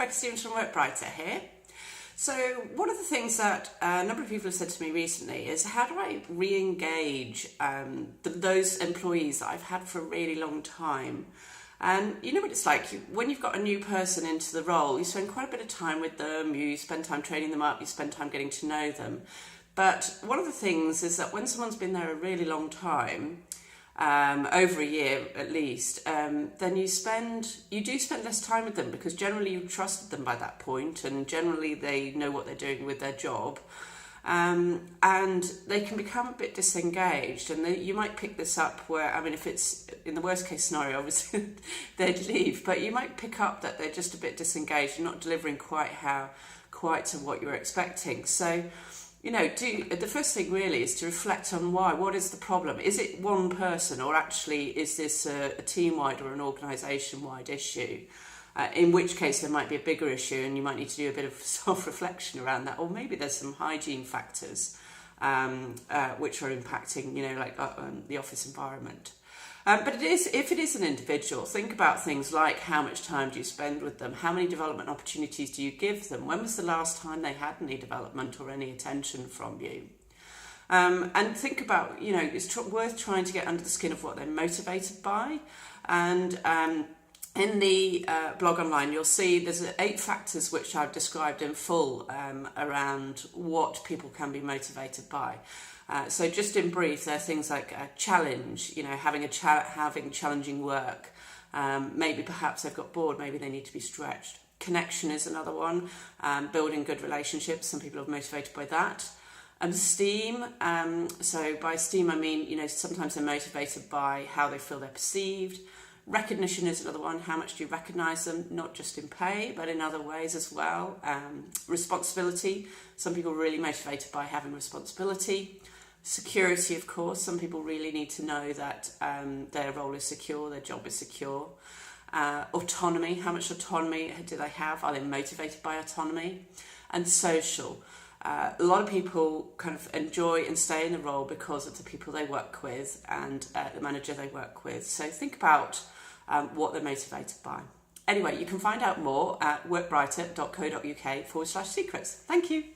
Rebecca Stevens from Workbrighter here. So one of the things that a number of people have said to me recently is, how do I re-engage those employees that I've had for a really long time? And you know what it's like, when you've got a new person into the role, you spend quite a bit of time with them, you spend time training them up, you spend time getting to know them. But one of the things is that when someone's been there a really long time, over a year at least, then you do spend less time with them, because generally you've trusted them by that point, and generally they know what they're doing with their job, and they can become a bit disengaged. And you might pick this up where, I mean, if it's in the worst case scenario, obviously they'd leave, but you might pick up that they're just a bit disengaged and not delivering quite to what you're expecting. So, you know, the first thing really is to reflect on why. What is the problem? Is it one person, or actually is this a team-wide or an organisation-wide issue? In which case there might be a bigger issue, and you might need to do a bit of self-reflection around that. Or maybe there's some hygiene factors which are impacting, you know, like the office environment. But if it is an individual, think about things like, how much time do you spend with them? How many development opportunities do you give them? When was the last time they had any development or any attention from you? And think about, you know, it's worth trying to get under the skin of what they're motivated by. And in the blog online, you'll see there's 8 factors which I've described in full around what people can be motivated by. So just in brief, there are things like a challenge, you know, having challenging work. Maybe perhaps they've got bored, maybe they need to be stretched. Connection is another one, building good relationships. Some people are motivated by that. Esteem, so by esteem I mean, you know, sometimes they're motivated by how they feel they're perceived. Recognition is another one. How much do you recognise them, not just in pay, but in other ways as well. Responsibility. Some people are really motivated by having responsibility. Security, of course. Some people really need to know that their role is secure, their job is secure. Autonomy. How much autonomy do they have? Are they motivated by autonomy? And social. A lot of people kind of enjoy and stay in the role because of the people they work with and the manager they work with. So think about what they're motivated by. Anyway, you can find out more at workbrighter.co.uk/secrets. Thank you.